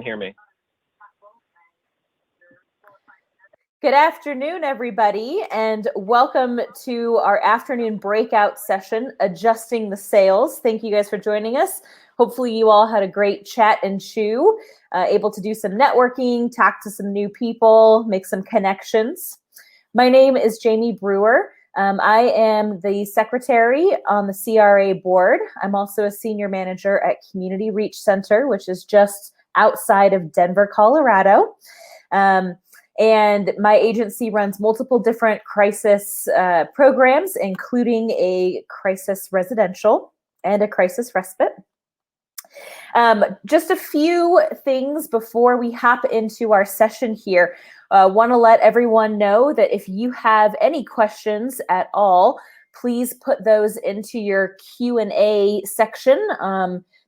hear me. Good afternoon, everybody, and welcome to our afternoon breakout session, Adjusting the Sails. Thank you guys for joining us. Hopefully you all had a great chat and chew, able to do some networking, talk to some new people, make some connections. My name is Jamie Brewer. I am the secretary on the CRA board. I'm also a senior manager at Community Reach Center, which is just outside of Denver, Colorado. And my agency runs multiple different crisis programs, including a crisis residential and a crisis respite. Just a few things before we hop into our session here. Want to let everyone know that if you have any questions at all, please put those into your Q&A section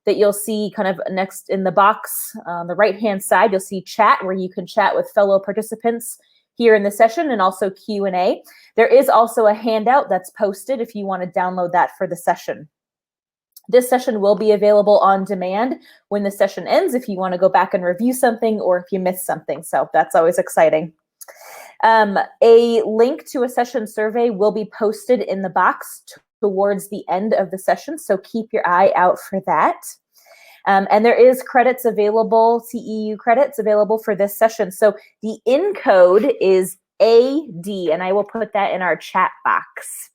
that you'll see kind of next in the box on the right-hand side. You'll see chat, where you can chat with fellow participants here in the session, and also Q&A. There is also a handout that's posted if you want to download that for the session. This session will be available on demand when the session ends if you want to go back and review something or if you missed something, so that's always exciting. A link to a session survey will be posted in the box towards the end of the session, so keep your eye out for that. And there is credits available, CEU credits available for this session. So the in code is AD, and I will put that in our chat box.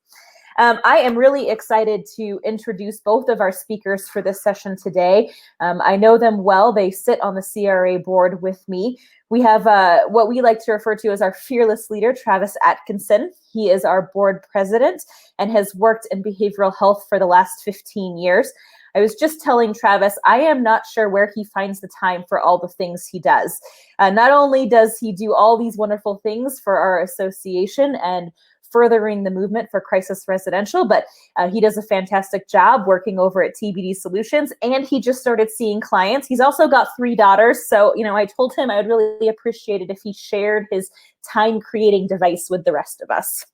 I am really excited to introduce both of our speakers for this session today. I know them well. They sit on the CRA board with me. We have what we like to refer to as our fearless leader, Travis Atkinson. He is our board president and has worked in behavioral health for the last 15 years. I was just telling Travis, I am not sure where he finds the time for all the things he does. Not only does he do all these wonderful things for our association and furthering the movement for crisis residential, but he does a fantastic job working over at TBD Solutions, and he just started seeing clients. He's also got 3 daughters, so I told him I would really appreciate it if he shared his time creating device with the rest of us.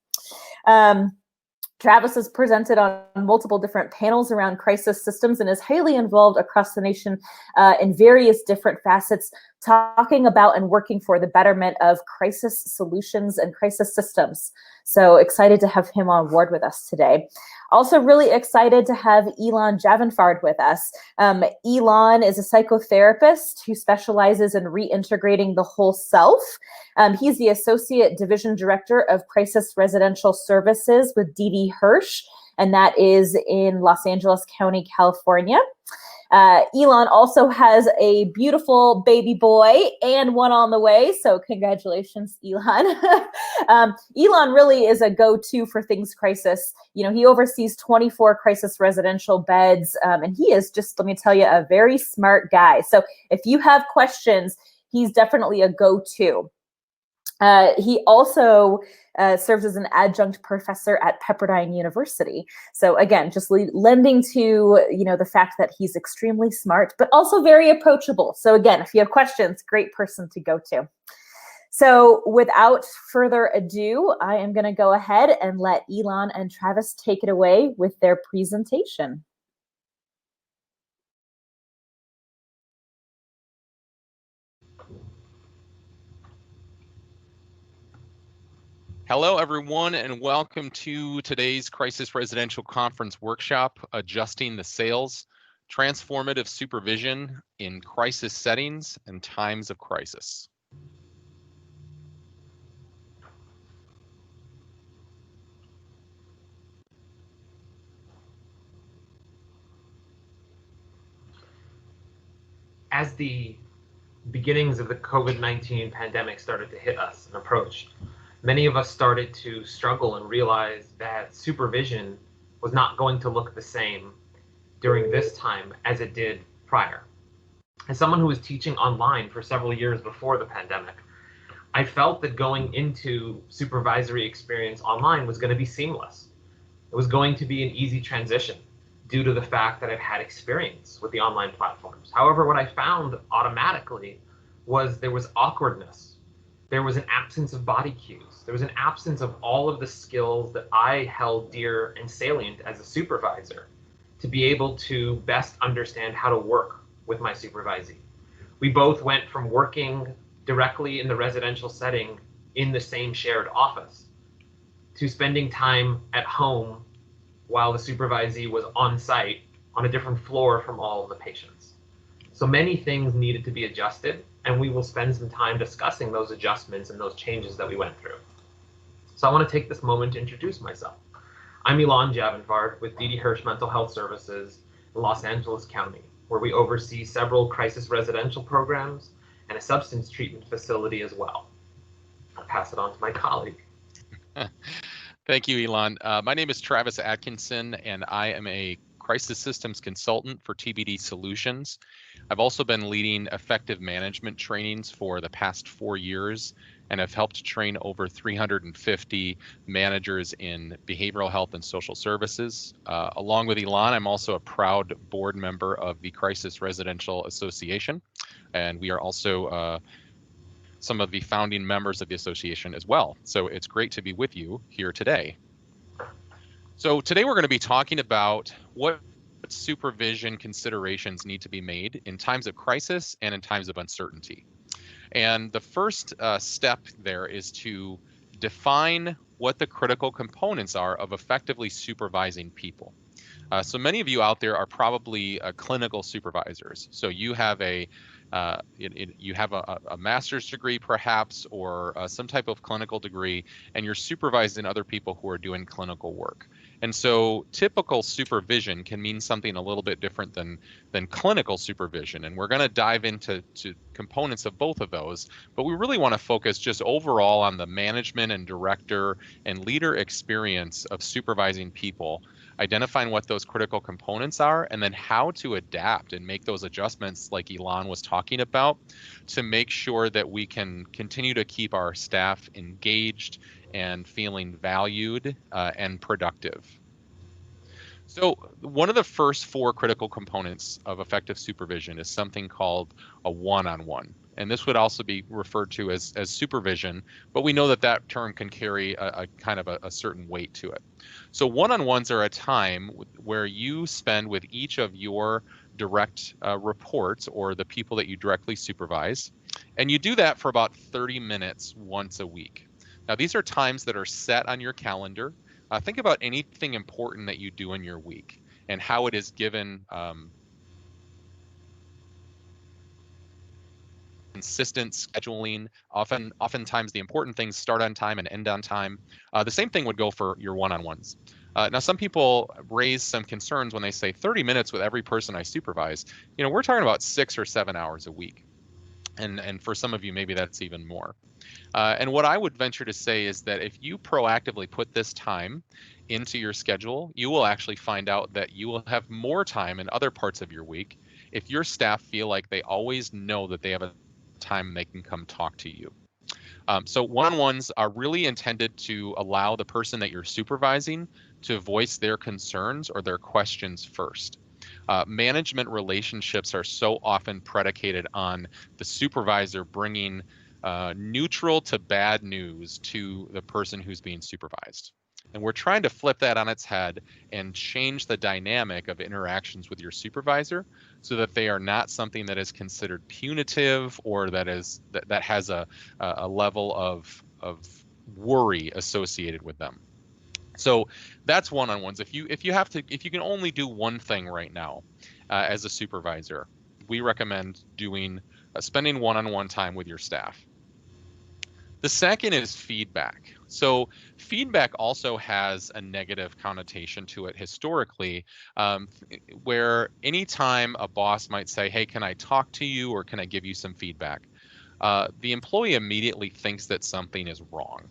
Travis has presented on multiple different panels around crisis systems and is highly involved across the nation in various different facets, talking about and working for the betterment of crisis solutions and crisis systems. So excited to have him on board with us today. Also really excited to have Elan Javanfard with us. Elan is a psychotherapist who specializes in reintegrating the whole self. He's the Associate Division Director of Crisis Residential Services with Didi Hirsch, and that is in Los Angeles County, California. Elan also has a beautiful baby boy and one on the way, so congratulations, Elan. Elan really is a go-to for things crisis. He oversees 24 crisis residential beds, and he is just, let me tell you, a very smart guy. So if you have questions, he's definitely a go-to. He also serves as an adjunct professor at Pepperdine University. So again, just lending to, the fact that he's extremely smart, but also very approachable. So again, if you have questions, great person to go to. So without further ado, I am going to go ahead and let Elan and Travis take it away with their presentation. Hello, everyone, and welcome to today's Crisis Residential Conference workshop, Adjusting the Sails, Transformative Supervision in Crisis Settings and Times of Crisis. As the beginnings of the COVID-19 pandemic started to hit us and approached, many of us started to struggle and realize that supervision was not going to look the same during this time as it did prior. As someone who was teaching online for several years before the pandemic, I felt that going into supervisory experience online was going to be seamless. It was going to be an easy transition due to the fact that I've had experience with the online platforms. However, what I found automatically was there was awkwardness. There was an absence of body cues. There was an absence of all of the skills that I held dear and salient as a supervisor to be able to best understand how to work with my supervisee. We both went from working directly in the residential setting in the same shared office to spending time at home while the supervisee was on site on a different floor from all of the patients. So many things needed to be adjusted, and we will spend some time discussing those adjustments and those changes that we went through. So I want to take this moment to introduce myself. I'm Elan Javanfard with Didi Hirsch Mental Health Services in Los Angeles County, where we oversee several crisis residential programs and a substance treatment facility as well. I'll pass it on to my colleague. Thank you, Elan. My name is Travis Atkinson, and I am a crisis systems consultant for TBD Solutions. I've also been leading effective management trainings for the past 4 years, and have helped train over 350 managers in behavioral health and social services. Along with Elan, I'm also a proud board member of the Crisis Residential Association, and we are also some of the founding members of the association as well. So it's great to be with you here today. So today we're going to be talking about what supervision considerations need to be made in times of crisis and in times of uncertainty. And the first step there is to define what the critical components are of effectively supervising people. So many of you out there are probably clinical supervisors. So you have a master's degree perhaps, or some type of clinical degree, and you're supervising other people who are doing clinical work. And so typical supervision can mean something a little bit different than clinical supervision. And we're going to dive into components of both of those, but we really want to focus just overall on the management and director and leader experience of supervising people, identifying what those critical components are, and then how to adapt and make those adjustments like Elan was talking about to make sure that we can continue to keep our staff engaged and feeling valued and productive. So one of the first 4 critical components of effective supervision is something called a one-on-one. And this would also be referred to as supervision, but we know that that term can carry a kind of a certain weight to it. So one-on-ones are a time where you spend with each of your direct reports, or the people that you directly supervise, and you do that for about 30 minutes once a week. Now, these are times that are set on your calendar. Think about anything important that you do in your week and how it is given consistent scheduling. Oftentimes the important things start on time and end on time. The same thing would go for your one-on-ones. Now, some people raise some concerns when they say 30 minutes with every person I supervise. You know, we're talking about 6 or 7 hours a week. And for some of you, maybe that's even more. And what I would venture to say is that if you proactively put this time into your schedule, you will actually find out that you will have more time in other parts of your week if your staff feel like they always know that they have a time they can come talk to you. So one-on-ones are really intended to allow the person that you're supervising to voice their concerns or their questions first. Management relationships are so often predicated on the supervisor bringing neutral to bad news to the person who's being supervised. And we're trying to flip that on its head and change the dynamic of interactions with your supervisor so that they are not something that is considered punitive or that has a level of worry associated with them. So that's one-on-ones. If you can only do one thing right now as a supervisor, we recommend spending one-on-one time with your staff. The second is feedback. So feedback also has a negative connotation to it historically, where anytime a boss might say, hey, can I talk to you or can I give you some feedback? The employee immediately thinks that something is wrong.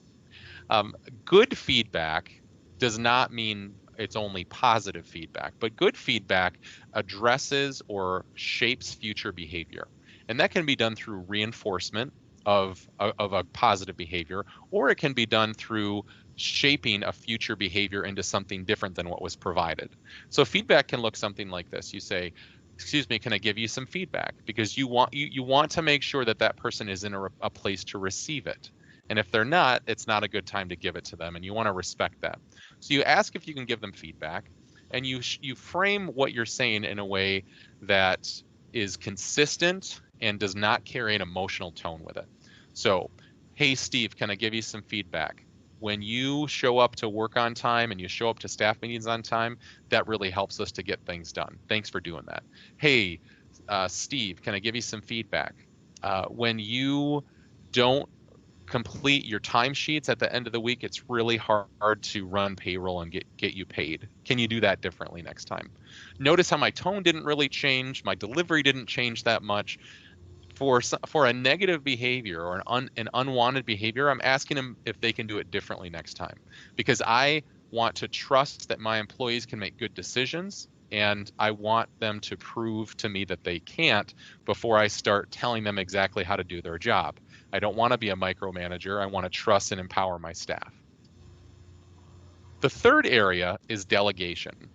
Good feedback does not mean it's only positive feedback, but good feedback addresses or shapes future behavior. And that can be done through reinforcement of a positive behavior, or it can be done through shaping a future behavior into something different than what was provided. So feedback can look something like this. You say, excuse me, can I give you some feedback? Because you want to make sure that that person is in a place to receive it. And if they're not, it's not a good time to give it to them, and you want to respect that. So you ask if you can give them feedback, and you frame what you're saying in a way that is consistent and does not carry an emotional tone with it. So, hey, Steve, can I give you some feedback? When you show up to work on time and you show up to staff meetings on time, that really helps us to get things done. Thanks for doing that. Hey, Steve, can I give you some feedback? When you don't complete your timesheets at the end of the week, it's really hard to run payroll and get you paid. Can you do that differently next time? Notice how my tone didn't really change, my delivery didn't change that much. For a negative behavior or an unwanted behavior, I'm asking them if they can do it differently next time, because I want to trust that my employees can make good decisions, and I want them to prove to me that they can't before I start telling them exactly how to do their job. I don't want to be a micromanager. I want to trust and empower my staff. The third area is delegation.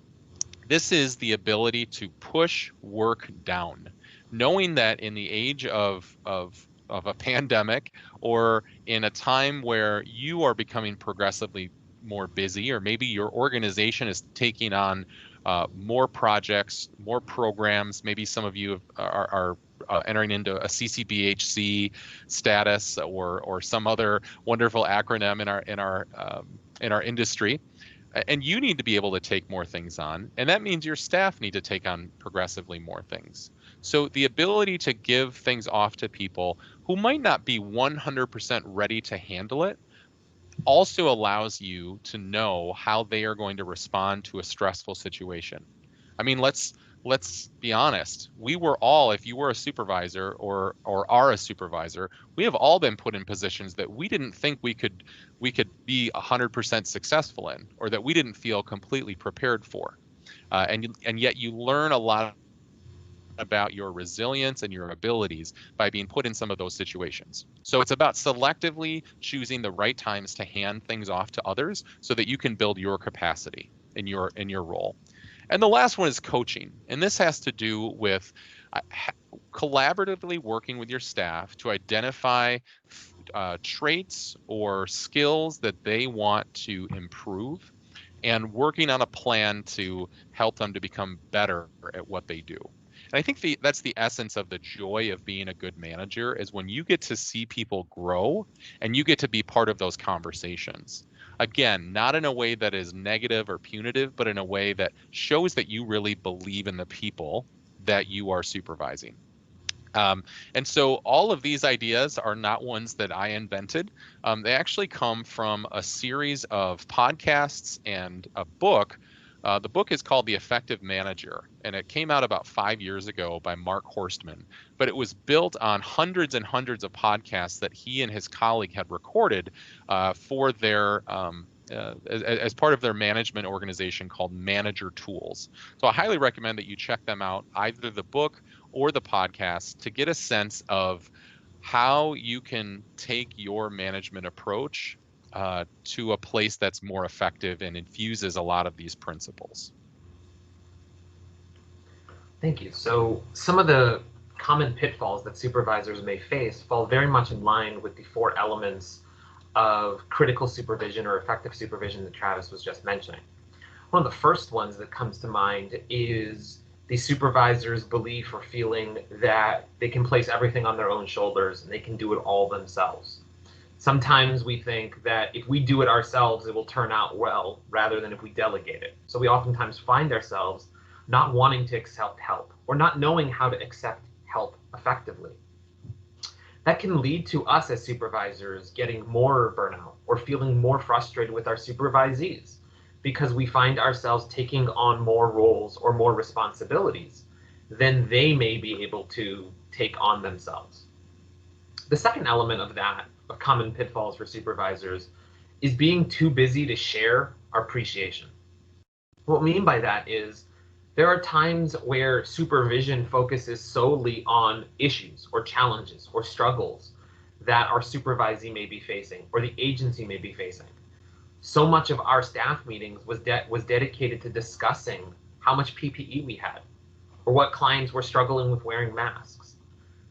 This is the ability to push work down, knowing that in the age of a pandemic, or in a time where you are becoming progressively more busy, or maybe your organization is taking on more projects, more programs. Maybe some of you are entering into a CCBHC status, or some other wonderful acronym in our industry. And you need to be able to take more things on, and that means your staff need to take on progressively more things. So the ability to give things off to people who might not be 100% ready to handle it also allows you to know how they are going to respond to a stressful situation. I mean, let's be honest. We were all, if you were a supervisor or are a supervisor, we have all been put in positions that we didn't think we could be 100% successful in, or that we didn't feel completely prepared for. And yet you learn a lot about your resilience and your abilities by being put in some of those situations. So it's about selectively choosing the right times to hand things off to others so that you can build your capacity in your role. And the last one is coaching. And this has to do with collaboratively working with your staff to identify traits or skills that they want to improve, and working on a plan to help them to become better at what they do. And I think that's the essence of the joy of being a good manager, is when you get to see people grow and you get to be part of those conversations. Again, not in a way that is negative or punitive, but in a way that shows that you really believe in the people that you are supervising. And so all of these ideas are not ones that I invented. They actually come from a series of podcasts and a book. The book is called The Effective Manager, and it came out about 5 years ago by Mark Horstman. But it was built on hundreds and hundreds of podcasts that he and his colleague had recorded for their as part of their management organization called Manager Tools. So I highly recommend that you check them out, either the book or the podcast, to get a sense of how you can take your management approach to a place that's more effective and infuses a lot of these principles. Thank you. So some of the common pitfalls that supervisors may face fall very much in line with the 4 elements of critical supervision or effective supervision that Travis was just mentioning. One of the first ones that comes to mind is the supervisor's belief or feeling that they can place everything on their own shoulders and they can do it all themselves. Sometimes we think that if we do it ourselves, it will turn out well, rather than if we delegate it. So we oftentimes find ourselves not wanting to accept help, or not knowing how to accept help effectively. That can lead to us as supervisors getting more burnout or feeling more frustrated with our supervisees, because we find ourselves taking on more roles or more responsibilities than they may be able to take on themselves. The second element of that, of common pitfalls for supervisors, is being too busy to share our appreciation. What we mean by that is there are times where supervision focuses solely on issues or challenges or struggles that our supervisee may be facing or the agency may be facing. So much of our staff meetings was dedicated to discussing how much PPE we had, or what clients were struggling with wearing masks,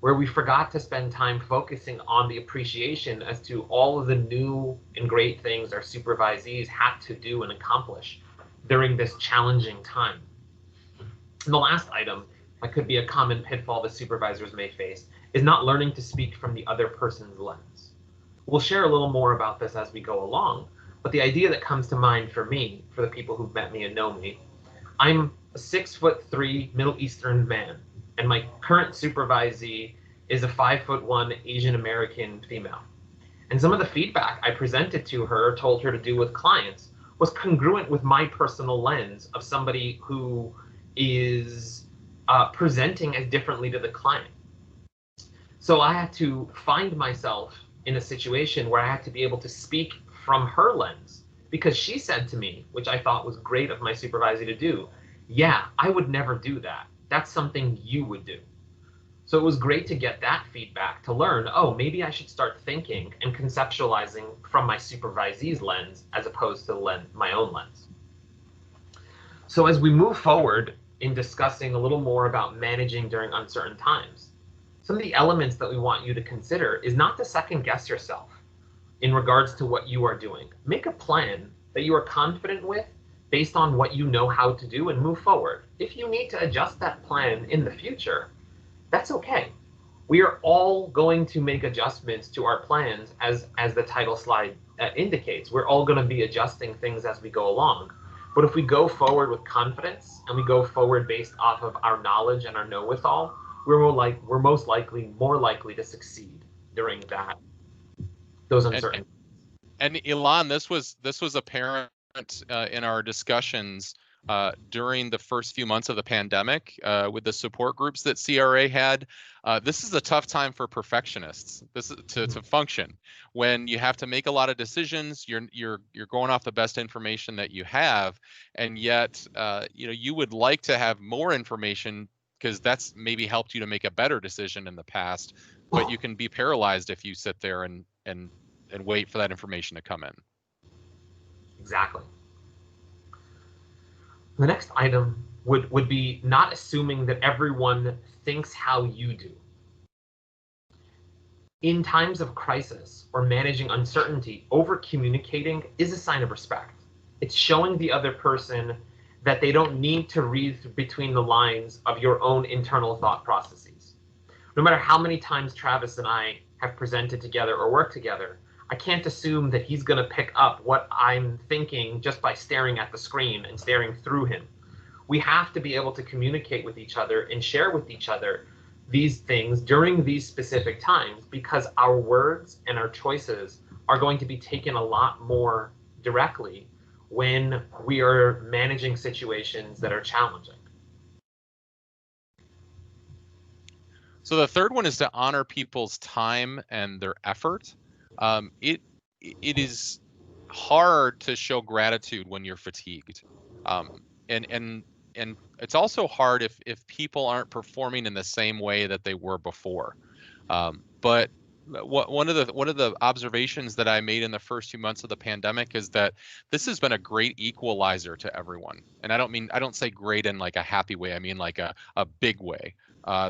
where we forgot to spend time focusing on the appreciation as to all of the new and great things our supervisees had to do and accomplish during this challenging time. And the last item that could be a common pitfall that supervisors may face, is not learning to speak from the other person's lens. We'll share a little more about this as we go along, but the idea that comes to mind for me, for the people who've met me and know me, I'm a 6'3" Middle Eastern man, and my current supervisee is a 5'1" Asian American female. And some of the feedback I presented to her, told her to do with clients, was congruent with my personal lens of somebody who is presenting as differently to the client. So I had to find myself in a situation where I had to be able to speak from her lens, because she said to me, which I thought was great of my supervisor to do, yeah, I would never do that. That's something you would do. So it was great to get that feedback, to learn, oh, maybe I should start thinking and conceptualizing from my supervisee's lens as opposed to my own lens. So as we move forward in discussing a little more about managing during uncertain times, some of the elements that we want you to consider is not to second guess yourself in regards to what you are doing. Make a plan that you are confident with based on what you know how to do and move forward. If you need to adjust that plan in the future, that's okay. We are all going to make adjustments to our plans as the title slide indicates. We're all going to be adjusting things as we go along. But if we go forward with confidence and we go forward based off of our knowledge and our know-with-all, we're most likely more likely to succeed during those uncertainties. And Elan, this was apparent in our discussions during the first few months of the pandemic with the support groups that CRA had. This is a tough time for perfectionists. This is to function when you have to make a lot of decisions. You're going off the best information that you have, and yet you would like to have more information because that's maybe helped you to make a better decision in the past. But you can be paralyzed if you sit there and wait for that information to come in. Exactly. The next item would be not assuming that everyone thinks how you do. In times of crisis or managing uncertainty, over-communicating is a sign of respect. It's showing the other person that they don't need to read between the lines of your own internal thought processes. No matter how many times Travis and I have presented together or worked together, I can't assume that he's going to pick up what I'm thinking just by staring at the screen and staring through him. We have to be able to communicate with each other and share with each other these things during these specific times, because our words and our choices are going to be taken a lot more directly when we are managing situations that are challenging. So the third one is to honor people's time and their effort. It is hard to show gratitude when you're fatigued, and it's also hard if people aren't performing in the same way that they were before. But one of the observations that I made in the first few months of the pandemic is that this has been a great equalizer to everyone. And I don't say great in like a happy way. I mean like a big way.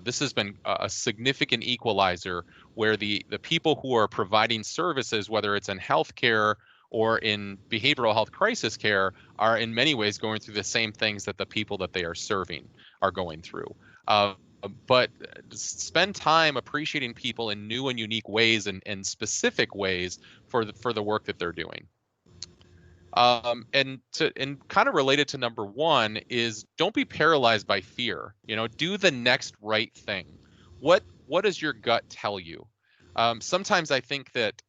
This has been a significant equalizer where the people who are providing services, whether it's in healthcare or in behavioral health crisis care, are in many ways going through the same things that the people that they are serving are going through. But spend time appreciating people in new and unique ways and specific ways for the work that they're doing. And kind of related to number one is don't be paralyzed by fear. Do the next right thing. What does your gut tell you? Sometimes I think that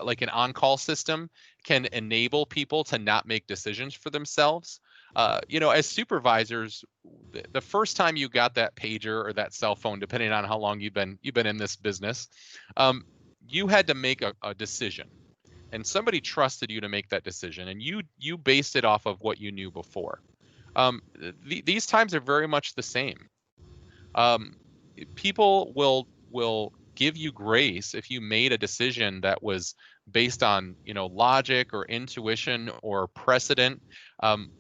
like an on-call system can enable people to not make decisions for themselves. As supervisors, the first time you got that pager or that cell phone, depending on how long you've been in this business, you had to make a decision, and somebody trusted you to make that decision, and you based it off of what you knew before. These times are very much the same. People will give you grace if you made a decision that was based on logic or intuition or precedent,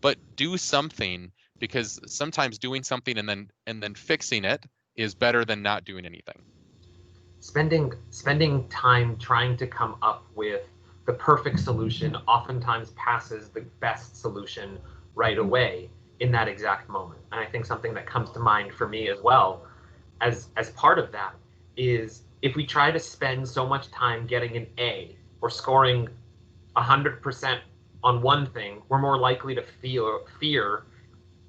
but do something, because sometimes doing something and then fixing it is better than not doing anything. Spending time trying to come up with the perfect solution oftentimes passes the best solution right away, in that exact moment. And I think something that comes to mind for me as well as part of that is if we try to spend so much time getting an A or scoring 100% on one thing, we're more likely to fear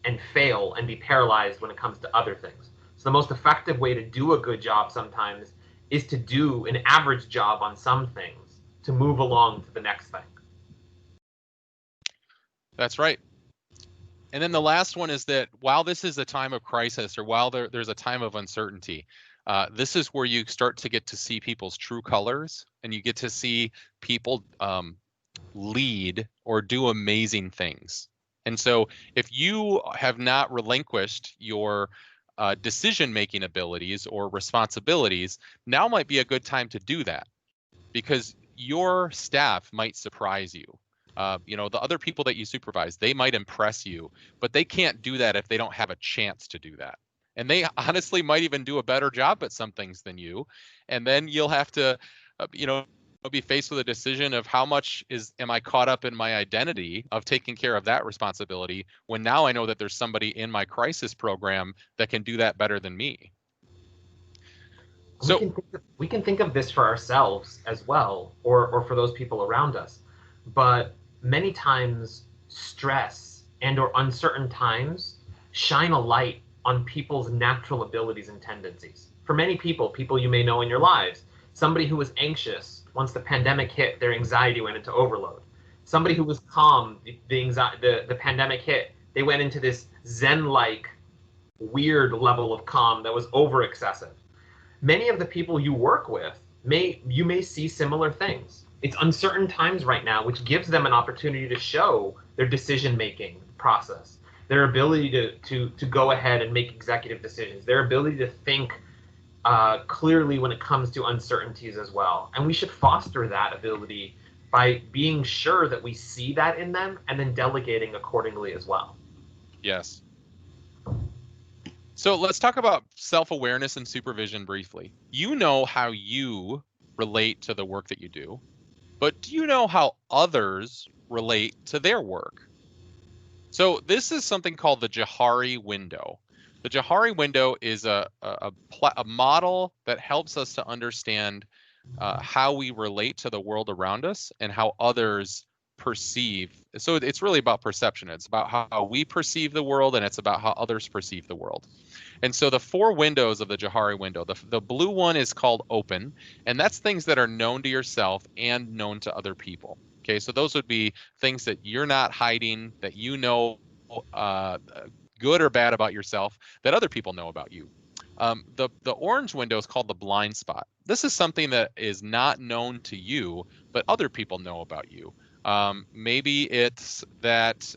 and fail and be paralyzed when it comes to other things. So the most effective way to do a good job sometimes is to do an average job on some things to move along to the next thing. That's right. And then the last one is that while this is a time of crisis, or while there's a time of uncertainty, this is where you start to get to see people's true colors, and you get to see people lead or do amazing things. And so if you have not relinquished your decision-making abilities or responsibilities, now might be a good time to do that, because your staff might surprise you. The other people that you supervise, they might impress you, but they can't do that if they don't have a chance to do that. And they honestly might even do a better job at some things than you. And then you'll have to, be faced with a decision of how much am I caught up in my identity of taking care of that responsibility, when now I know that there's somebody in my crisis program that can do that better than me. So we can think of this for ourselves as well, or for those people around us. But many times stress and or uncertain times shine a light on people's natural abilities and tendencies. For many people you may know in your lives, somebody who was anxious, once the pandemic hit, their anxiety went into overload. Somebody who was calm, the pandemic hit, they went into this Zen-like weird level of calm that was over excessive. Many of the people you work with you may see similar things. It's uncertain times right now, which gives them an opportunity to show their decision-making process, their ability to go ahead and make executive decisions, their ability to think clearly when it comes to uncertainties as well. And we should foster that ability by being sure that we see that in them and then delegating accordingly as well. Yes. So let's talk about self-awareness and supervision briefly. You know how you relate to the work that you do, but do you know how others relate to their work? So this is something called the Johari window. The Johari window is a model that helps us to understand how we relate to the world around us and how others perceive. So it's really about perception. It's about how we perceive the world, and it's about how others perceive the world. And so the 4 windows of the Johari window, the blue one is called open, and that's things that are known to yourself and known to other people. Okay, so those would be things that you're not hiding, that you know good or bad about yourself, that other people know about you. The orange window is called the blind spot. This is something that is not known to you, but other people know about you. Maybe it's that,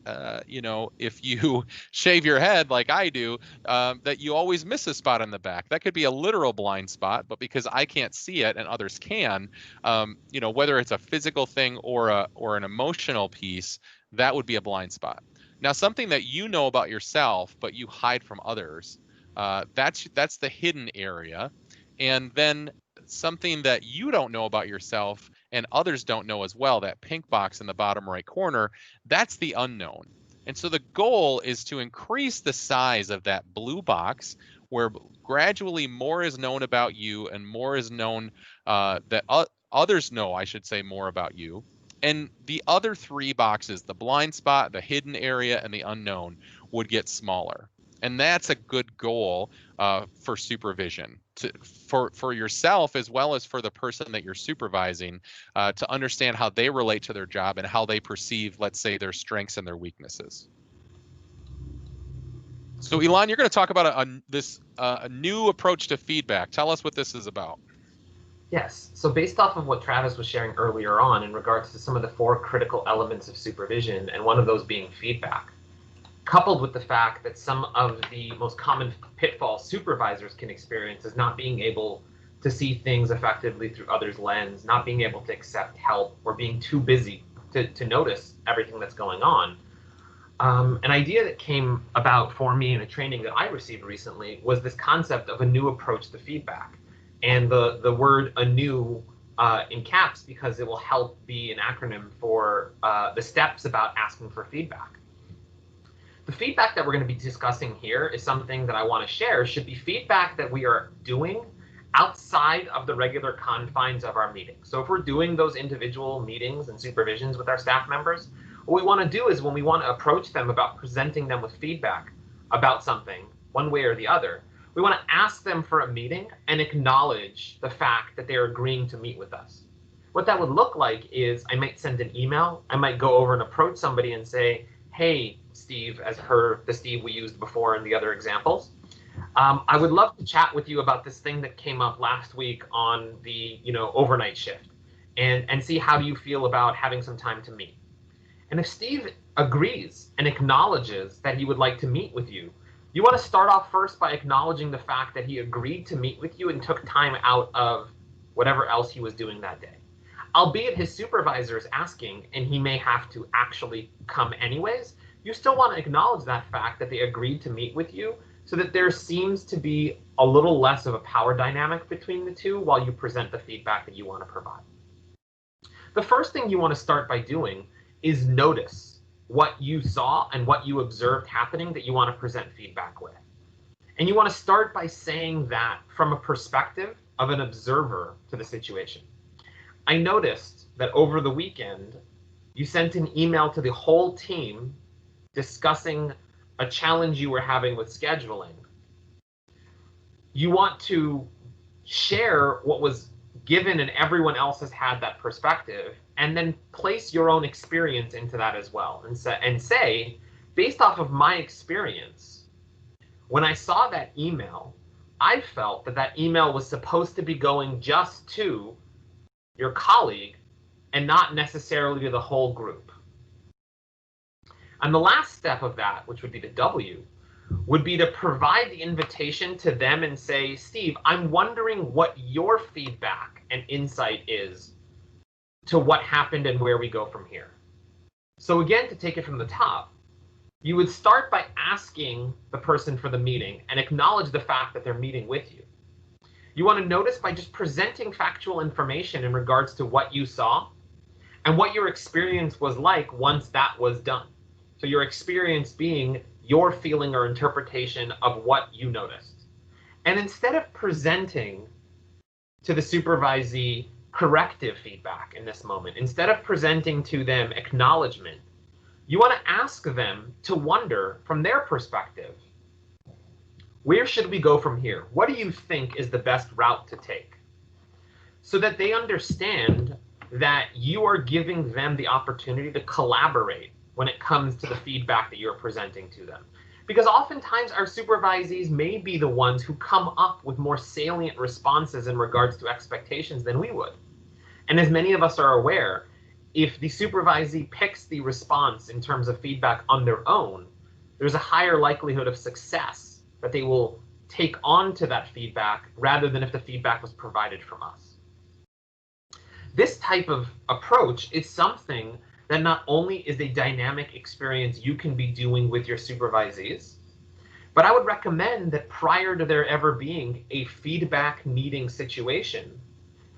if you shave your head like I do, that you always miss a spot in the back. That could be a literal blind spot, but because I can't see it and others can, whether it's a physical thing or an emotional piece, that would be a blind spot. Now, something that you know about yourself, but you hide from others, that's the hidden area. And then something that you don't know about yourself and others don't know as well, that pink box in the bottom right corner, that's the unknown. And so the goal is to increase the size of that blue box, where gradually more is known about you and more is known that others know, I should say, more about you. And the other 3 boxes, the blind spot, the hidden area, and the unknown, would get smaller. And that's a good goal for supervision, for yourself as well as for the person that you're supervising, to understand how they relate to their job and how they perceive, let's say, their strengths and their weaknesses. So Elan, you're going to talk about a new approach to feedback. Tell us what this is about. Yes. So based off of what Travis was sharing earlier on in regards to some of the 4 critical elements of supervision, and one of those being feedback, coupled with the fact that some of the most common pitfalls supervisors can experience is not being able to see things effectively through others' lens, not being able to accept help, or being too busy to notice everything that's going on. An idea that came about for me in a training that I received recently was this concept of a new approach to feedback. And the word anew in caps, because it will help be an acronym for the steps about asking for feedback. The feedback that we're going to be discussing here is something that I want to share should be feedback that we are doing outside of the regular confines of our meeting. So if we're doing those individual meetings and supervisions with our staff members, what we want to do is when we want to approach them about presenting them with feedback about something, one way or the other, we want to ask them for a meeting and acknowledge the fact that they're agreeing to meet with us. What that would look like is I might send an email, I might go over and approach somebody and say, hey, Steve, as per the Steve we used before in the other examples, I would love to chat with you about this thing that came up last week on the overnight shift, and see how do you feel about having some time to meet. And if Steve agrees and acknowledges that he would like to meet with you, you want to start off first by acknowledging the fact that he agreed to meet with you and took time out of whatever else he was doing that day. Albeit his supervisor is asking and he may have to actually come anyways, you still want to acknowledge that fact that they agreed to meet with you so that there seems to be a little less of a power dynamic between the two while you present the feedback that you want to provide. The first thing you want to start by doing is notice what you saw and what you observed happening that you want to present feedback with. And you want to start by saying that from a perspective of an observer to the situation. I noticed that over the weekend, you sent an email to the whole team discussing a challenge you were having with scheduling. You want to share what was given and everyone else has had that perspective, and then place your own experience into that as well, and say, based off of my experience, when I saw that email, I felt that that email was supposed to be going just to your colleague and not necessarily to the whole group. And the last step of that, which would be the W, would be to provide the invitation to them and say, Steve, I'm wondering what your feedback and insight is to what happened and where we go from here. So again, to take it from the top, you would start by asking the person for the meeting and acknowledge the fact that they're meeting with you. You want to notice by just presenting factual information in regards to what you saw and what your experience was like once that was done. So your experience being your feeling or interpretation of what you noticed. And instead of presenting to the supervisee corrective feedback in this moment, instead of presenting to them acknowledgement, you want to ask them to wonder from their perspective, where should we go from here? What do you think is the best route to take? So that they understand that you are giving them the opportunity to collaborate when it comes to the feedback that you're presenting to them. Because oftentimes our supervisees may be the ones who come up with more salient responses in regards to expectations than we would. And as many of us are aware, if the supervisee picks the response in terms of feedback on their own, there's a higher likelihood of success that they will take on to that feedback rather than if the feedback was provided from us. This type of approach is something that not only is a dynamic experience you can be doing with your supervisees, but I would recommend that prior to there ever being a feedback meeting situation,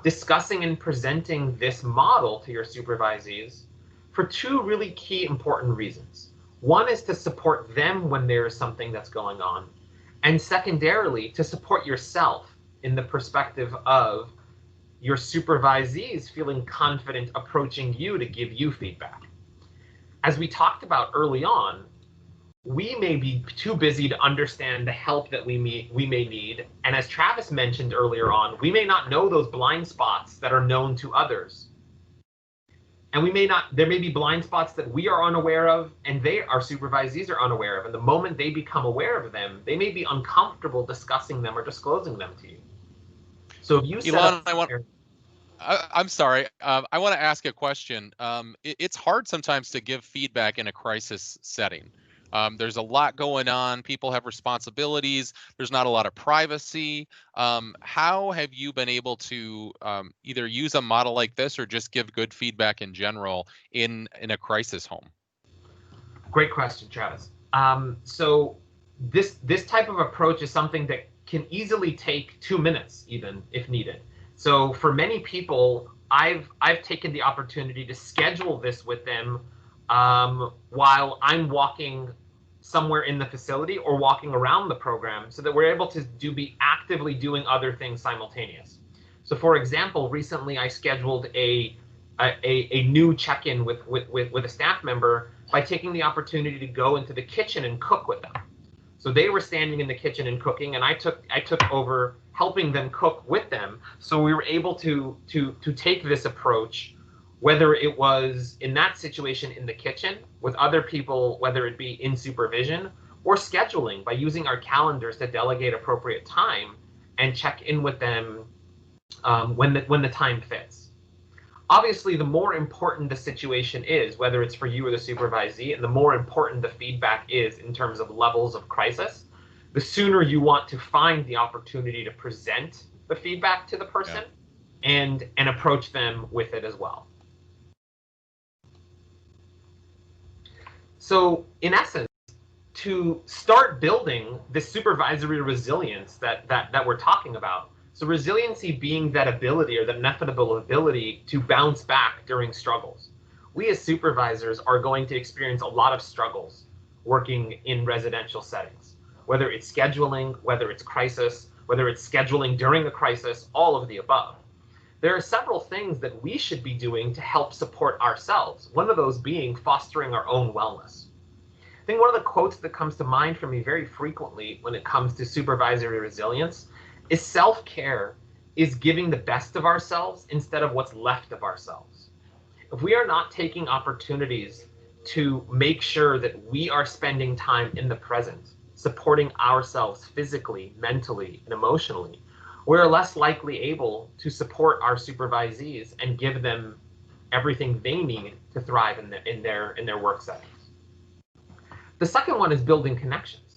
discussing and presenting this model to your supervisees for two really key important reasons. One is to support them when there is something that's going on, and secondarily, to support yourself in the perspective of your supervisees feeling confident approaching you to give you feedback. As we talked about early on, we may be too busy to understand the help that we may need, and as Travis mentioned earlier on, we may not know those blind spots that are known to others. And there may be blind spots that we are unaware of, and our supervisees are unaware of, and the moment they become aware of them, they may be uncomfortable discussing them or disclosing them to you. So if you Elan, I'm sorry. I want to ask a question. It's hard sometimes to give feedback in a crisis setting. There's a lot going on. People have responsibilities. There's not a lot of privacy. How have you been able to either use a model like this or just give good feedback in general in a crisis home? Great question, Travis. So this type of approach is something that can easily take 2 minutes, even if needed. So for many people, I've taken the opportunity to schedule this with them while I'm walking somewhere in the facility or walking around the program so that we're able to be actively doing other things simultaneous. So for example, recently I scheduled a new check-in with a staff member by taking the opportunity to go into the kitchen and cook with them. So they were standing in the kitchen and cooking, and I took over helping them cook with them. So we were able to take this approach, whether it was in that situation in the kitchen with other people, whether it be in supervision, or scheduling by using our calendars to delegate appropriate time and check in with them when the time fits. Obviously, the more important the situation is, whether it's for you or the supervisee, and the more important the feedback is in terms of levels of crisis, the sooner you want to find the opportunity to present the feedback to the person and approach them with it as well. So in essence, to start building this supervisory resilience that we're talking about, so resiliency being that ability or that inevitable ability to bounce back during struggles. We as supervisors are going to experience a lot of struggles working in residential settings, whether it's scheduling, whether it's crisis, whether it's scheduling during a crisis, all of the above. There are several things that we should be doing to help support ourselves, one of those being fostering our own wellness. I think one of the quotes that comes to mind for me very frequently when it comes to supervisory resilience is self-care is giving the best of ourselves instead of what's left of ourselves. If we are not taking opportunities to make sure that we are spending time in the present, supporting ourselves physically, mentally, and emotionally, we're less likely able to support our supervisees and give them everything they need to thrive in their work settings. The second one is building connections.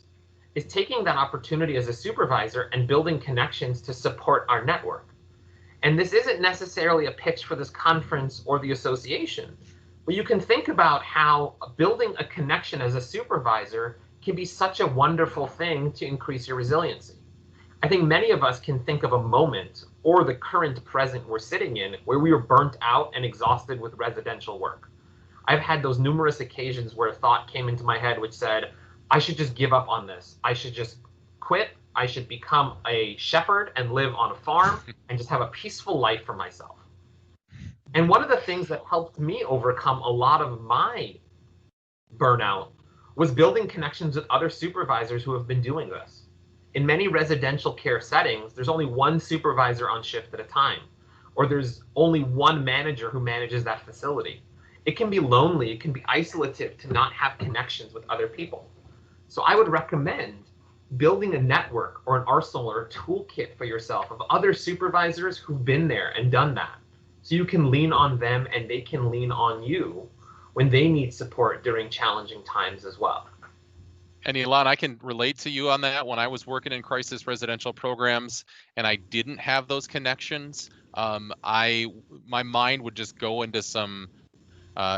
Is taking that opportunity as a supervisor and building connections to support our network. And this isn't necessarily a pitch for this conference or the association, but you can think about how building a connection as a supervisor can be such a wonderful thing to increase your resiliency. I think many of us can think of a moment or the current present we're sitting in where we were burnt out and exhausted with residential work. I've had those numerous occasions where a thought came into my head which said, I should just give up on this. I should just quit. I should become a shepherd and live on a farm and just have a peaceful life for myself. And one of the things that helped me overcome a lot of my burnout was building connections with other supervisors who have been doing this. In many residential care settings, there's only one supervisor on shift at a time, or there's only one manager who manages that facility. It can be lonely, it can be isolative to not have connections with other people. So I would recommend building a network or an arsenal or a toolkit for yourself of other supervisors who've been there and done that. So you can lean on them and they can lean on you when they need support during challenging times as well. And Elan, I can relate to you on that. When I was working in crisis residential programs and I didn't have those connections, my mind would just go into some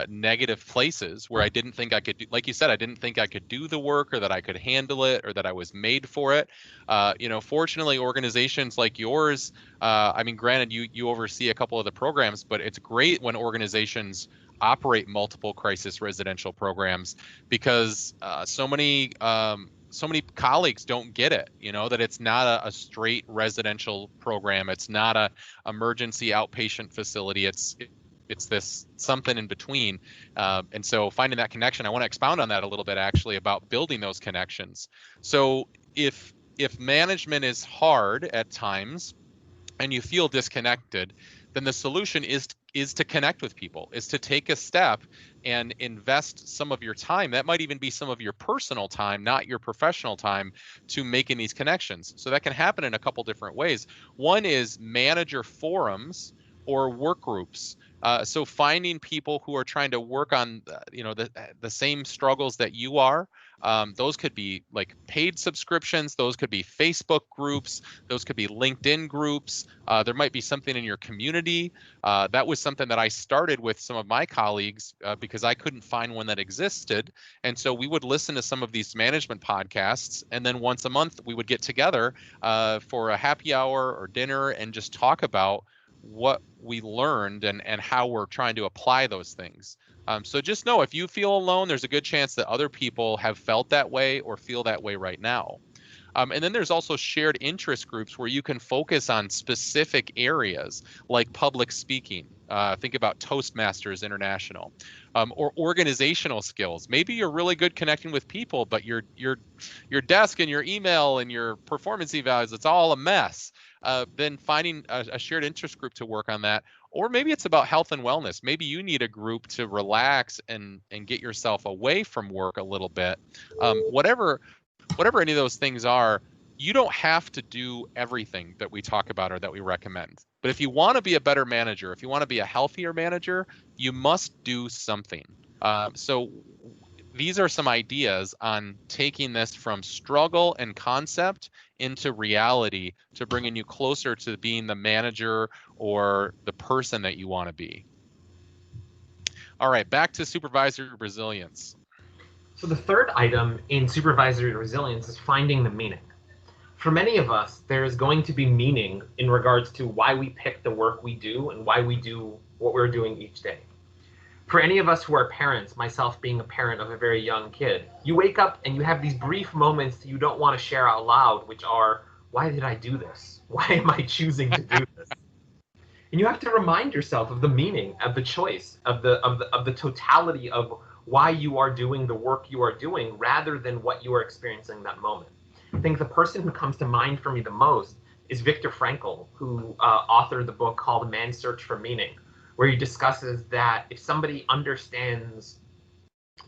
negative places where I didn't think I could do, like you said, I didn't think I could do the work or that I could handle it or that I was made for it. Fortunately, organizations like yours, I mean, granted, you oversee a couple of the programs, but it's great when organizations operate multiple crisis residential programs because so many colleagues don't get it, that it's not a straight residential program. It's not a emergency outpatient facility. It's this something in between. And so finding that connection, I want to expound on that a little bit actually about building those connections. So if management is hard at times and you feel disconnected, then the solution is to connect with people, is to take a step and invest some of your time. That might even be some of your personal time, not your professional time, to making these connections. So that can happen in a couple different ways. One is manager forums or work groups. So finding people who are trying to work on, the same struggles that you are. Those could be like paid subscriptions. Those could be Facebook groups. Those could be LinkedIn groups. There might be something in your community. That was something that I started with some of my colleagues because I couldn't find one that existed. And so we would listen to some of these management podcasts. And then once a month, we would get together for a happy hour or dinner and just talk about what we learned and how we're trying to apply those things. So just know, if you feel alone, there's a good chance that other people have felt that way or feel that way right now. And then there's also shared interest groups where you can focus on specific areas like public speaking. Think about Toastmasters International, or organizational skills. Maybe you're really good connecting with people, but your desk and your email and your performance evals, it's all a mess. Then finding a shared interest group to work on that. Or maybe it's about health and wellness. Maybe you need a group to relax and get yourself away from work a little bit. Whatever any of those things are, you don't have to do everything that we talk about or that we recommend. But if you want to be a better manager, if you want to be a healthier manager, you must do something. So these are some ideas on taking this from struggle and concept into reality to bringing you closer to being the manager or the person that you want to be. All right, back to supervisory resilience. So the third item in supervisory resilience is finding the meaning. For many of us, there is going to be meaning in regards to why we pick the work we do and why we do what we're doing each day. For any of us who are parents, myself being a parent of a very young kid, you wake up and you have these brief moments that you don't want to share out loud, which are, why did I do this? Why am I choosing to do this? And you have to remind yourself of the meaning, of the choice, of the totality of why you are doing the work you are doing rather than what you are experiencing that moment. I think the person who comes to mind for me the most is Viktor Frankl, who authored the book called Man's Search for Meaning, where he discusses that if somebody understands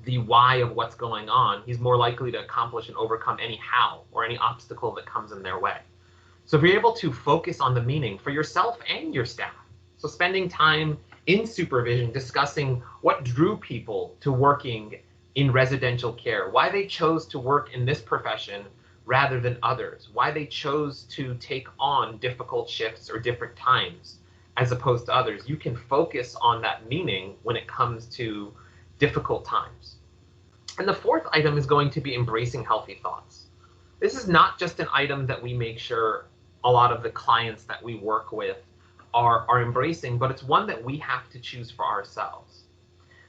the why of what's going on, he's more likely to accomplish and overcome any how or any obstacle that comes in their way. So if you're able to focus on the meaning for yourself and your staff, so spending time in supervision discussing what drew people to working in residential care, why they chose to work in this profession rather than others, why they chose to take on difficult shifts or different times as opposed to others, you can focus on that meaning when it comes to difficult times. And the fourth item is going to be embracing healthy thoughts. This is not just an item that we make sure a lot of the clients that we work with are embracing, but it's one that we have to choose for ourselves.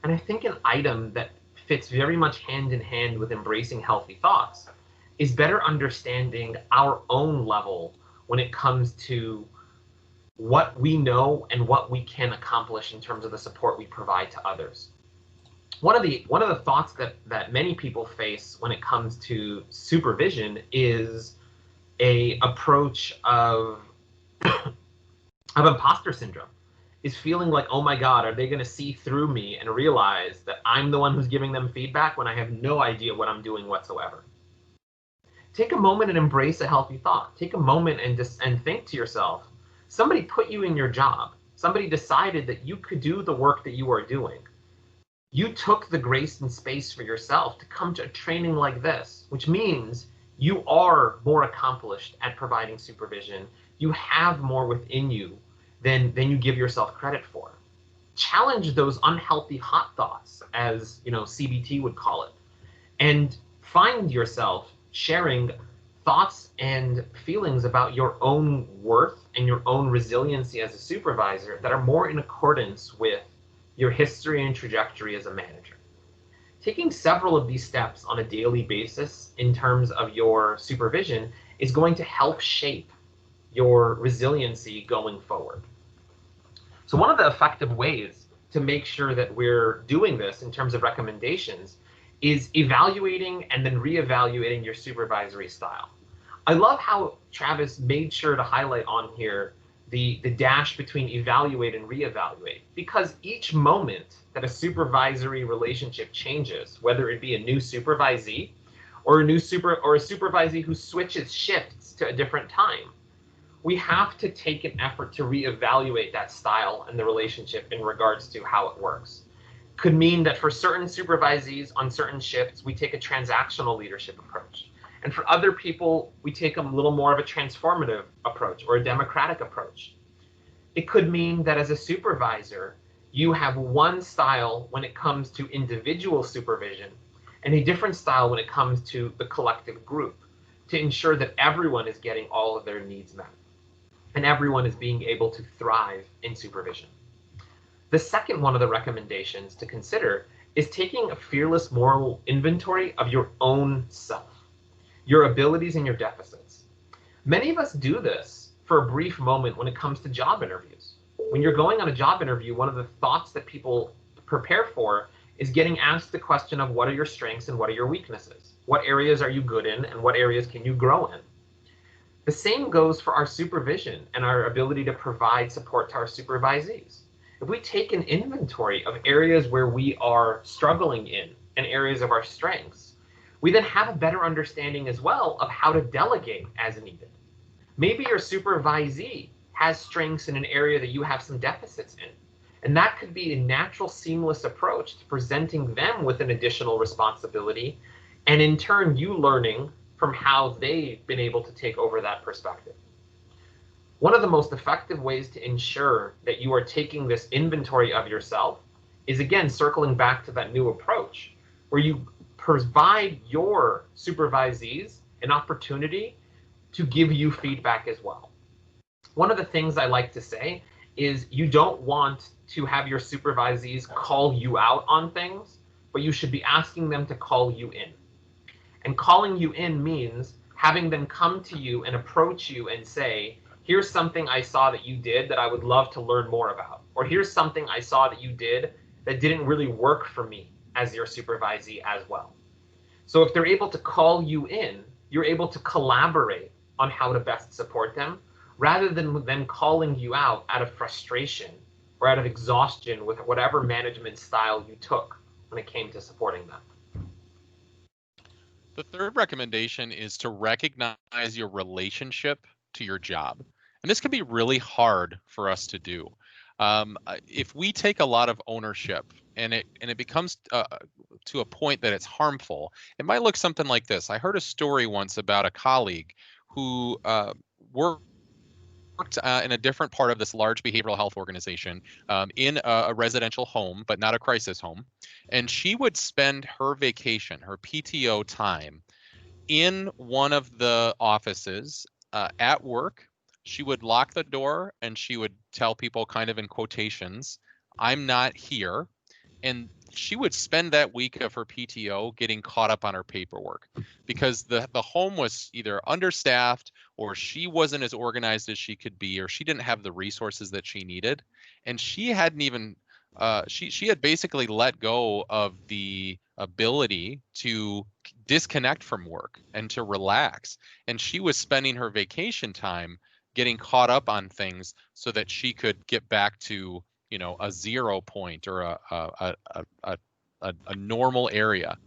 And I think an item that fits very much hand in hand with embracing healthy thoughts is better understanding our own level when it comes to what we know and what we can accomplish in terms of the support we provide to others. One of the thoughts that many people face when it comes to supervision is a approach of imposter syndrome, is feeling like, oh my God, are they going to see through me and realize that I'm the one who's giving them feedback when I have no idea what I'm doing whatsoever? Take a moment and embrace a healthy thought. Take a moment and think to yourself, somebody put you in your job. Somebody decided that you could do the work that you are doing. You took the grace and space for yourself to come to a training like this, which means you are more accomplished at providing supervision. You have more within you than you give yourself credit for. Challenge those unhealthy hot thoughts, as CBT would call it, and find yourself sharing thoughts and feelings about your own worth and your own resiliency as a supervisor that are more in accordance with your history and trajectory as a manager. Taking several of these steps on a daily basis in terms of your supervision is going to help shape your resiliency going forward. So one of the effective ways to make sure that we're doing this in terms of recommendations is evaluating and then reevaluating your supervisory style. I love how Travis made sure to highlight on here the dash between evaluate and reevaluate, because each moment that a supervisory relationship changes, whether it be a new supervisee or a supervisee who switches shifts to a different time, we have to take an effort to reevaluate that style and the relationship in regards to how it works. Could mean that for certain supervisees on certain shifts, we take a transactional leadership approach. And for other people, we take a little more of a transformative approach or a democratic approach. It could mean that as a supervisor, you have one style when it comes to individual supervision and a different style when it comes to the collective group to ensure that everyone is getting all of their needs met. and everyone is being able to thrive in supervision. The second one of the recommendations to consider is taking a fearless moral inventory of your own self, your abilities and your deficits. Many of us do this for a brief moment when it comes to job interviews. When you're going on a job interview, one of the thoughts that people prepare for is getting asked the question of what are your strengths and what are your weaknesses? What areas are you good in and what areas can you grow in? The same goes for our supervision and our ability to provide support to our supervisees. If we take an inventory of areas where we are struggling in and areas of our strengths, we then have a better understanding as well of how to delegate as needed. Maybe your supervisee has strengths in an area that you have some deficits in, and that could be a natural, seamless approach to presenting them with an additional responsibility, and in turn, you learning from how they've been able to take over that perspective. One of the most effective ways to ensure that you are taking this inventory of yourself is, again, circling back to that new approach, where you provide your supervisees an opportunity to give you feedback as well. One of the things I like to say is you don't want to have your supervisees call you out on things, but you should be asking them to call you in. And calling you in means having them come to you and approach you and say, here's something I saw that you did that I would love to learn more about. Or here's something I saw that you did that didn't really work for me as your supervisee as well. So if they're able to call you in, you're able to collaborate on how to best support them, rather than them calling you out out of frustration or out of exhaustion with whatever management style you took when it came to supporting them. The third recommendation is to recognize your relationship to your job. And this can be really hard for us to do. If we take a lot of ownership and it becomes to a point that it's harmful, it might look something like this. I heard a story once about a colleague who worked in a different part of this large behavioral health organization in a residential home, but not a crisis home. And she would spend her vacation, her PTO time, in one of the offices at work. She would lock the door and she would tell people, kind of in quotations, I'm not here. And she would spend that week of her PTO getting caught up on her paperwork because the home was either understaffed or she wasn't as organized as she could be, or she didn't have the resources that she needed. And she hadn't even, she had basically let go of the ability to disconnect from work and to relax. And she was spending her vacation time getting caught up on things so that she could get back to, you know, a 0 point or a normal area.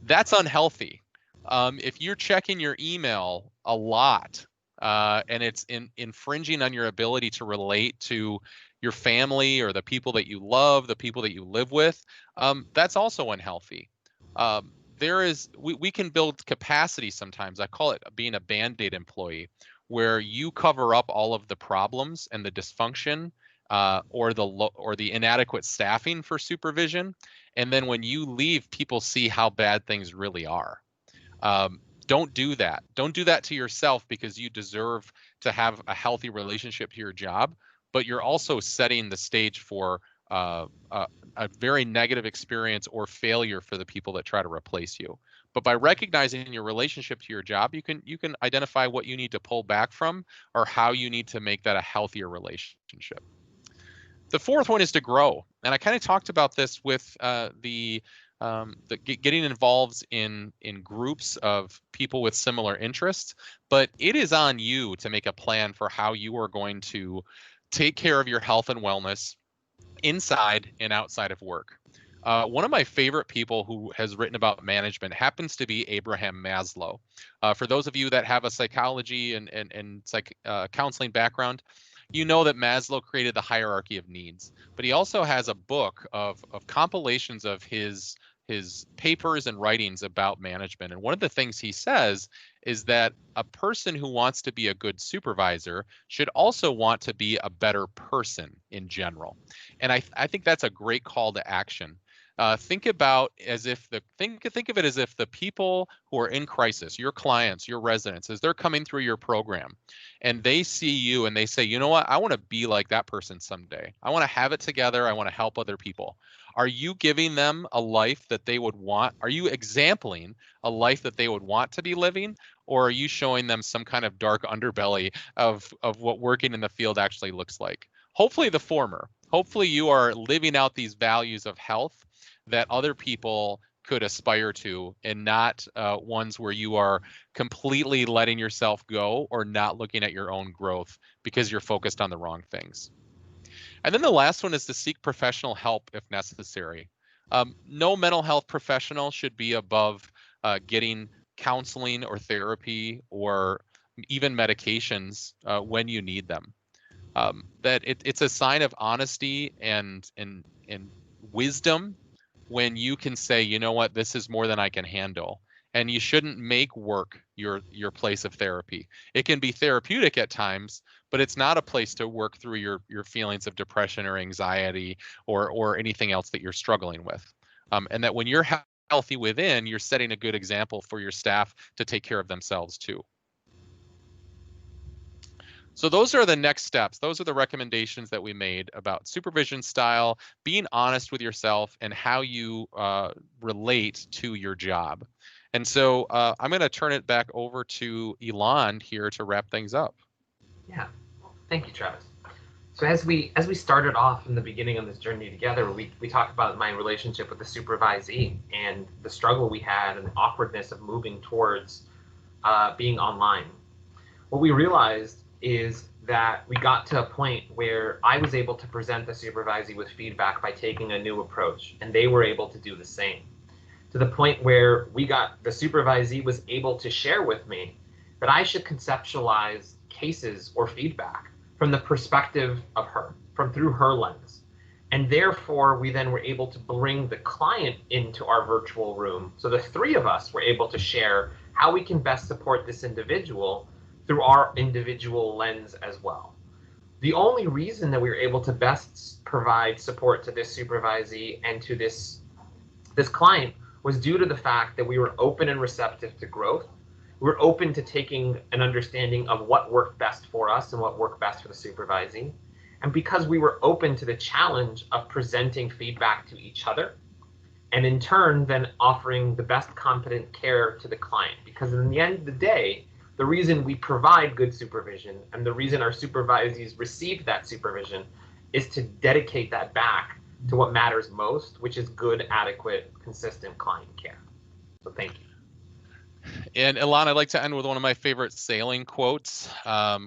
That's unhealthy. If you're checking your email a lot and it's infringing on your ability to relate to your family or the people that you love, the people that you live with, that's also unhealthy. We can build capacity sometimes. I call it being a Band-Aid employee, where you cover up all of the problems and the dysfunction or the inadequate staffing for supervision, and then when you leave, people see how bad things really are. Don't do that. Don't do that to yourself, because you deserve to have a healthy relationship to your job, but you're also setting the stage for a very negative experience or failure for the people that try to replace you. But by recognizing your relationship to your job, you can identify what you need to pull back from or how you need to make that a healthier relationship. The fourth one is to grow. And I kind of talked about this with getting involved in groups of people with similar interests, but it is on you to make a plan for how you are going to take care of your health and wellness inside and outside of work. One of my favorite people who has written about management happens to be Abraham Maslow. For those of you that have a psychology and counseling background, you know that Maslow created the hierarchy of needs, but he also has a book of compilations of his papers and writings about management. And one of the things he says is that a person who wants to be a good supervisor should also want to be a better person in general. And I think that's a great call to action. Think about think of it as if the people who are in crisis, your clients, your residents, as they're coming through your program, and they see you and they say, you know what, I want to be like that person someday. I want to have it together. I want to help other people. Are you giving them a life that they would want? Are you exempling a life that they would want to be living? Or are you showing them some kind of dark underbelly of what working in the field actually looks like? Hopefully the former. Hopefully you are living out these values of health that other people could aspire to, and not ones where you are completely letting yourself go or not looking at your own growth because you're focused on the wrong things. And then the last one is to seek professional help if necessary. No mental health professional should be above getting counseling or therapy or even medications when you need them. It's a sign of honesty and wisdom when you can say, you know what, this is more than I can handle. And you shouldn't make work your place of therapy. It can be therapeutic at times, but it's not a place to work through your feelings of depression or anxiety or anything else that you're struggling with. And that when you're healthy within, you're setting a good example for your staff to take care of themselves too. So those are the next steps. Those are the recommendations that we made about supervision style, being honest with yourself, and how you relate to your job. And so I'm going to turn it back over to Elan here to wrap things up. Yeah, thank you, Travis. So as we started off in the beginning of this journey together, we talked about my relationship with the supervisee and the struggle we had and the awkwardness of moving towards being online. What we realized is that we got to a point where I was able to present the supervisee with feedback by taking a new approach, and they were able to do the same. To the point where the supervisee was able to share with me that I should conceptualize cases or feedback from the perspective of her, through her lens. And therefore, we then were able to bring the client into our virtual room. So the three of us were able to share how we can best support this individual through our individual lens as well. The only reason that we were able to best provide support to this supervisee and to this client was due to the fact that we were open and receptive to growth. We were open to taking an understanding of what worked best for us and what worked best for the supervisee. And because we were open to the challenge of presenting feedback to each other, and in turn then offering the best competent care to the client. Because in the end of the day, the reason we provide good supervision and the reason our supervisees receive that supervision is to dedicate that back to what matters most, which is good, adequate, consistent client care. So thank you. And Elan, I'd like to end with one of my favorite sailing quotes,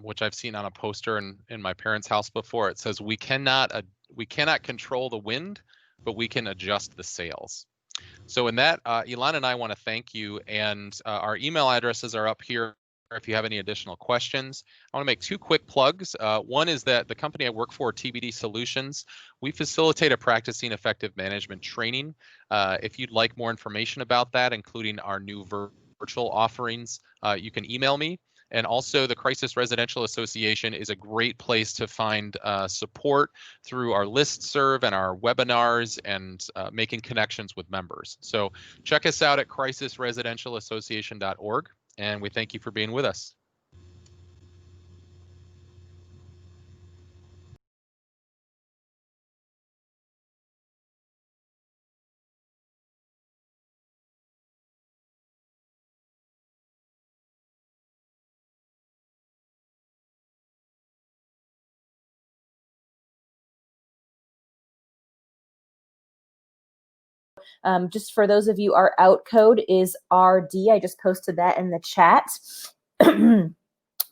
which I've seen on a poster in my parents' house before. It says, we cannot control the wind, but we can adjust the sails. So in that, Elan and I want to thank you, and our email addresses are up here if you have any additional questions. I want to make two quick plugs. One is that the company I work for, TBD Solutions, we facilitate a practicing effective management training. If you'd like more information about that, including our new virtual offerings, you can email me. And also the Crisis Residential Association is a great place to find support through our listserv and our webinars and making connections with members. So check us out at CrisisResidentialAssociation.org. And we thank you for being with us. Just for those of you, our out code is RD. I just posted that in the chat.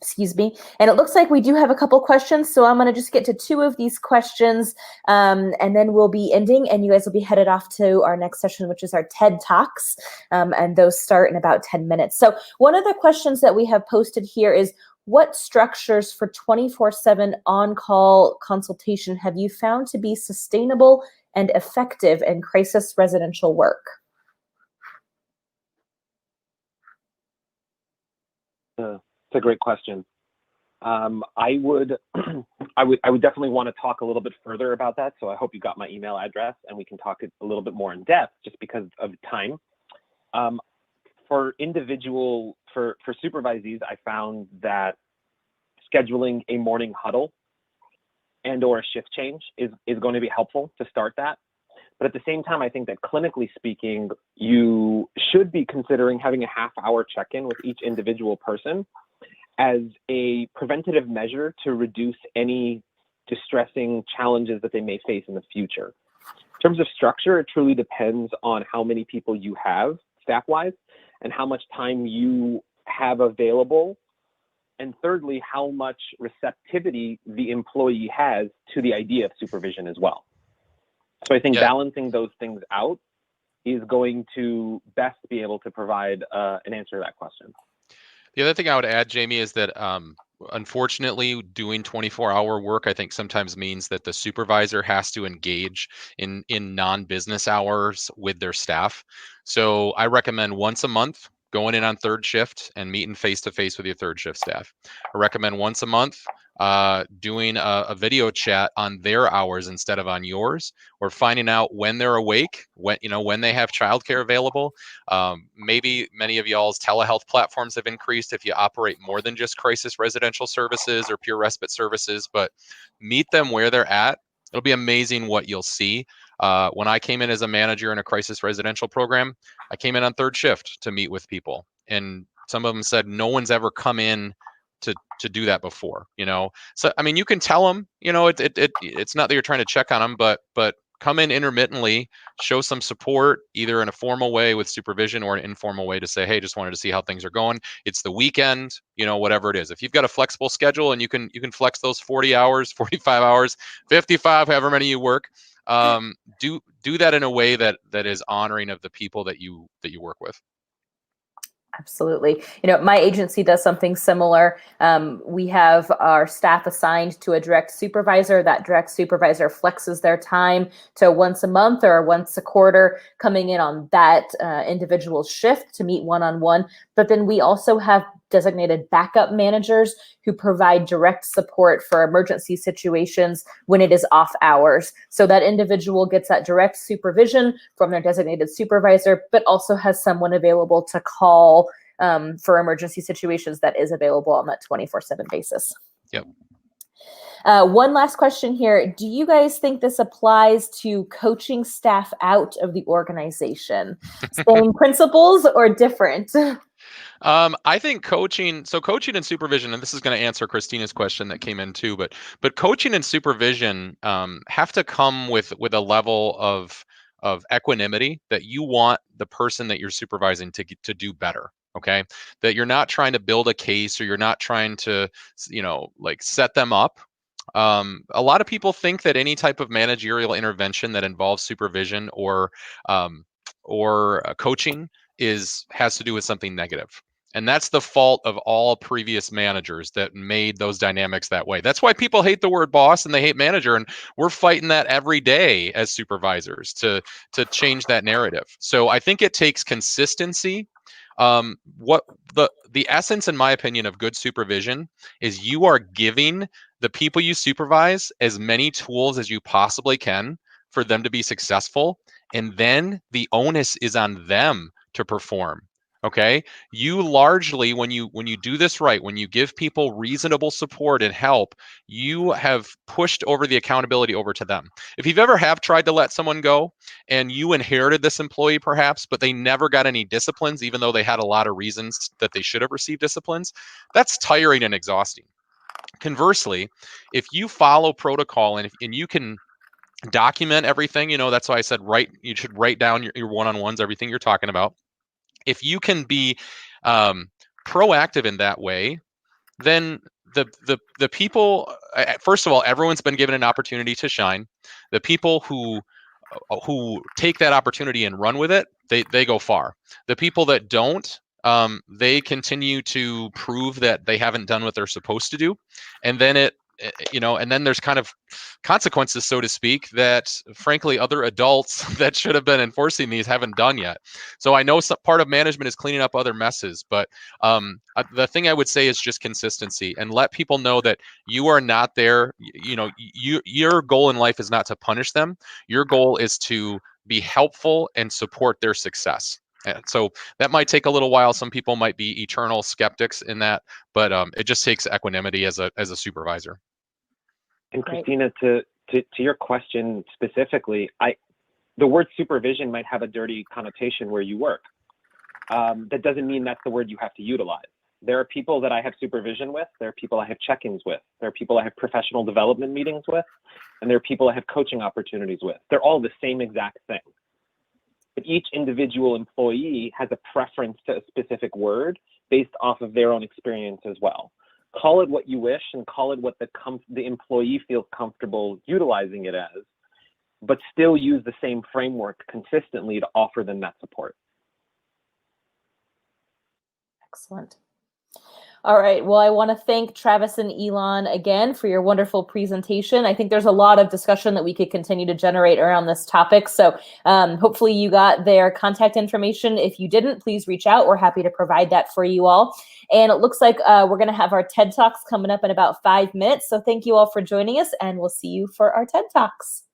Excuse me. And it looks like we do have a couple questions, so I'm going to just get to two of these questions, and then we'll be ending, and you guys will be headed off to our next session, which is our TED Talks, and those start in about 10 minutes. So one of the questions that we have posted here is, what structures for 24/7 on-call consultation have you found to be sustainable and effective in crisis residential work? It's a great question. I would I would definitely want to talk a little bit further about that. So I hope you got my email address and we can talk a little bit more in depth just because of time. For supervisees, I found that scheduling a morning huddle and or a shift change is going to be helpful to start that. But at the same time, I think that clinically speaking, you should be considering having a half-hour check-in with each individual person as a preventative measure to reduce any distressing challenges that they may face in the future. In terms of structure, it truly depends on how many people you have staff-wise and how much time you have available. And thirdly, how much receptivity the employee has to the idea of supervision as well. So I think balancing those things out is going to best be able to provide an answer to that question. The other thing I would add, Jamie, is that unfortunately, doing 24-hour work, I think sometimes means that the supervisor has to engage in non-business hours with their staff. So I recommend once a month going in on third shift and meeting face-to-face with your third shift staff. I recommend once a month doing a video chat on their hours instead of on yours, or finding out when they're awake, when they have childcare available. Maybe many of y'all's telehealth platforms have increased if you operate more than just crisis residential services or pure respite services, but meet them where they're at. It'll be amazing what you'll see. When I came in as a manager in a crisis residential program, I came in on third shift to meet with people, and some of them said no one's ever come in to do that before. So I mean, you can tell them, it's not that you're trying to check on them, but come in intermittently, show some support, either in a formal way with supervision or an informal way to say, hey, just wanted to see how things are going. It's the weekend, whatever it is. If you've got a flexible schedule and you can flex those 40 hours, 45 hours, 55, however many you work, do that in a way that is honoring of the people that you work with. Absolutely. My agency does something similar. We have our staff assigned to a direct supervisor. That direct supervisor flexes their time to once a month or once a quarter coming in on that individual shift to meet one-on-one. But then we also have designated backup managers who provide direct support for emergency situations when it is off hours. So that individual gets that direct supervision from their designated supervisor, but also has someone available to call for emergency situations that is available on that 24/7 basis. Yep. One last question here. Do you guys think this applies to coaching staff out of the organization? Same principles or different? I think coaching and supervision, and this is going to answer Christina's question that came in too, but coaching and supervision have to come with a level of equanimity that you want the person that you're supervising to do better. Okay, that you're not trying to build a case, or you're not trying to, set them up. A lot of people think that any type of managerial intervention that involves supervision or coaching has to do with something negative. And that's the fault of all previous managers that made those dynamics that way. That's why people hate the word boss and they hate manager. And we're fighting that every day as supervisors to change that narrative. So I think it takes consistency. What the essence, in my opinion, of good supervision is you are giving the people you supervise as many tools as you possibly can for them to be successful. And then the onus is on them to perform. Okay. You largely, when you do this right, when you give people reasonable support and help, you have pushed over the accountability over to them. If you've ever tried to let someone go and you inherited this employee perhaps, but they never got any disciplines, even though they had a lot of reasons that they should have received disciplines, that's tiring and exhausting. Conversely, if you follow protocol and you can document everything, that's why I said you should write down your one-on-ones, everything you're talking about. If you can be proactive in that way, then the people, first of all, everyone's been given an opportunity to shine. The people who take that opportunity and run with it, they go far. The people that don't, they continue to prove that they haven't done what they're supposed to do, and then it and then there's kind of consequences, so to speak, that frankly other adults that should have been enforcing these haven't done yet. So I know some part of management is cleaning up other messes, but the thing I would say is just consistency, and let people know that you are not there. Your goal in life is not to punish them. Your goal is to be helpful and support their success. And so that might take a little while. Some people might be eternal skeptics in that, but it just takes equanimity as a supervisor. And Great. Christina, to your question specifically, the word supervision might have a dirty connotation where you work. That doesn't mean that's the word you have to utilize. There are people that I have supervision with. There are people I have check-ins with. There are people I have professional development meetings with. And there are people I have coaching opportunities with. They're all the same exact thing. But each individual employee has a preference to a specific word based off of their own experience as well. Call it what you wish and call it what the employee feels comfortable utilizing it as, but still use the same framework consistently to offer them that support. Excellent. All right. Well, I want to thank Travis and Elan again for your wonderful presentation. I think there's a lot of discussion that we could continue to generate around this topic. So hopefully you got their contact information. If you didn't, please reach out. We're happy to provide that for you all. And it looks like we're going to have our TED Talks coming up in about 5 minutes. So thank you all for joining us, and we'll see you for our TED Talks.